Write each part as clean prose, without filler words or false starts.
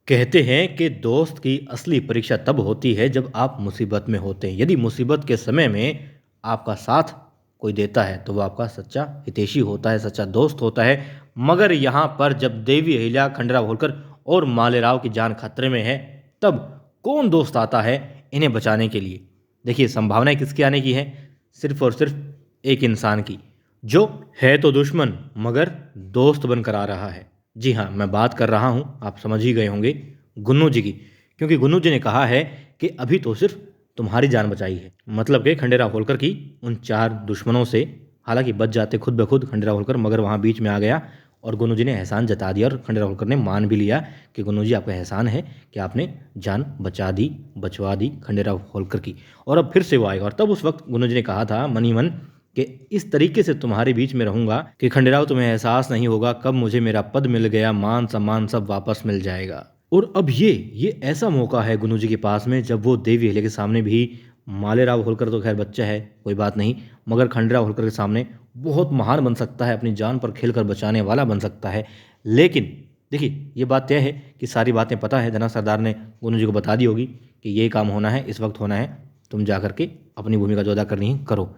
कहते हैं कि दोस्त की असली परीक्षा तब होती है जब आप मुसीबत में होते हैं। यदि मुसीबत के समय में आपका साथ कोई देता है तो वो आपका सच्चा हितैषी होता है, सच्चा दोस्त होता है। मगर यहाँ पर जब देवी अहिल्या, खंडेराव होलकर और मालेराव की जान खतरे में है, तब कौन दोस्त आता है इन्हें बचाने के लिए? देखिए, संभावनाएं किसकी आने की है? सिर्फ और सिर्फ एक इंसान की, जो है तो दुश्मन मगर दोस्त बनकर आ रहा है। जी हाँ, मैं बात कर रहा हूँ, आप समझ ही गए होंगे, गुन्नू जी की। क्योंकि गुन्नू जी ने कहा है कि अभी तो सिर्फ तुम्हारी जान बचाई है। मतलब कि खंडेराव होलकर की उन 4 दुश्मनों से हालांकि बच जाते खुद ब खुद खंडेराव होलकर, मगर वहाँ बीच में आ गया और गुन्नू जी ने एहसान जता दिया और खंडेराव होलकर ने मान भी लिया कि गुन्नू जी आपका एहसान है कि आपने जान बचवा दी खंडेराव होलकर की। और अब फिर से वो आएगा और तब उस वक्त गुन्नू जी ने कहा था मन ही मन कि इस तरीके से तुम्हारे बीच में रहूंगा कि खंडेराव तुम्हें एहसास नहीं होगा कब मुझे मेरा पद मिल गया, मान सम्मान सब वापस मिल जाएगा। और अब ये ऐसा मौका है गुन्नू जी के पास में, जब वो देवी अहिल्या के सामने भी, मालेराव होलकर तो खैर बच्चा है कोई बात नहीं, मगर खंडेराव होलकर के सामने बहुत महान बन सकता है, अपनी जान पर खेलकर बचाने वाला बन सकता है। लेकिन देखिए, ये बात तय है कि सारी बातें पता है, धना सरदार ने गुन्नू जी को बता दी होगी कि ये काम होना है, इस वक्त होना है, तुम जा करके अपनी भूमिका जो अदा करनी है करो।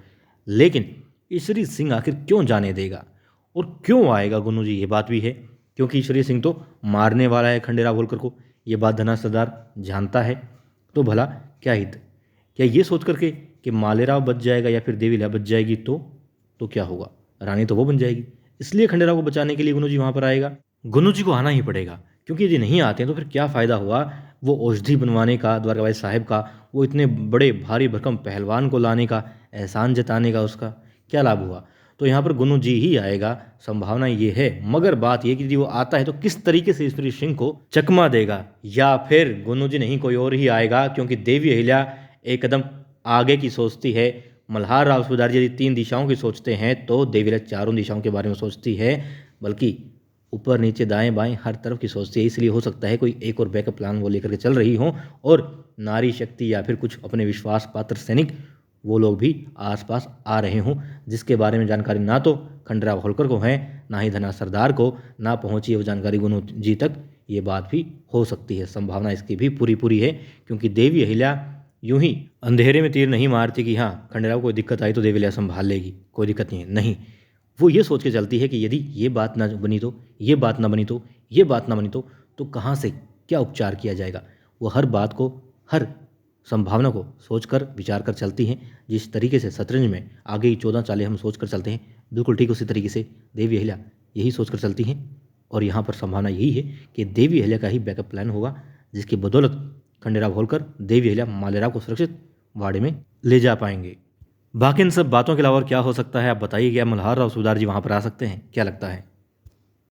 लेकिन ईश्वरी सिंह आखिर क्यों जाने देगा और क्यों आएगा गुन्नू जी, ये बात भी है। क्योंकि ईश्वरी सिंह तो मारने वाला है खंडेराव होलकर को, ये बात धना सरदार जानता है। तो भला क्या हित, क्या ये सोच करके कि मालेराव बच जाएगा या फिर देवी अहिल्या बच जाएगी तो क्या होगा, रानी तो वो बन जाएगी। इसलिए खंडेराव को बचाने के लिए गुन्नू जी वहाँ पर आएगा। गुन्नू जी को आना ही पड़ेगा, क्योंकि यदि नहीं आते हैं तो फिर क्या फ़ायदा हुआ वो औषधि बनवाने का द्वारकाबाई साहब का, वो इतने बड़े भारी भरकम पहलवान को लाने का, एहसान जताने का, उसका क्या लाभ हुआ? तो यहाँ पर गुन्नू जी ही आएगा, संभावना ये है। मगर बात ये कि यदि वो आता है तो किस तरीके से ईश्वरी सिंह को चकमा देगा, या फिर गुन्नू जी नहीं कोई और ही आएगा। क्योंकि देवी अहिल्या एक कदम आगे की सोचती है, मल्हार राव सूबेदार जी यदि 3 दिशाओं की सोचते हैं तो देवी अहिल्या चारों दिशाओं के बारे में सोचती है, बल्कि ऊपर नीचे दाएं बाएं हर तरफ की सोचती है। इसलिए हो सकता है कोई एक और बैकअप प्लान वो लेकर के चल रही हो और नारी शक्ति या फिर कुछ अपने विश्वास पात्र सैनिक वो लोग भी आसपास आ रहे हों, जिसके बारे में जानकारी ना तो खंडेराव होलकर को है, ना ही धना सरदार को, ना पहुंची है वो जानकारी गुन्नू जी तक। ये बात भी हो सकती है, संभावना इसकी भी पूरी पूरी है। क्योंकि देवी अहिल्या यूं ही अंधेरे में तीर नहीं मारती कि हाँ खंडेराव को दिक्कत आई तो देवी अहिल्या संभाल लेगी, कोई दिक्कत नहीं है, नहीं। वो ये सोच के चलती है कि यदि ये बात ना बनी तो, ये बात ना बनी तो, ये बात ना बनी तो कहाँ से क्या उपचार किया जाएगा। वो हर बात को, हर संभावना को सोचकर विचार कर चलती हैं। जिस तरीके से शतरंज में आगे की 14 चालें हम सोच कर चलते हैं, बिल्कुल ठीक उसी तरीके से देवी अहिल्या यही सोच कर चलती हैं। और यहाँ पर संभावना यही है कि देवी अहिल्या का ही बैकअप प्लान होगा, जिसकी बदौलत खंडेराव होलकर देवी अहिल्या मालेराव को सुरक्षित वाड़े में ले जा पाएंगे। बाकी इन सब बातों के अलावा और क्या हो सकता है आप बताइए, क्या मल्हार राव सूबेदार जी वहाँ पर आ सकते हैं? क्या लगता है?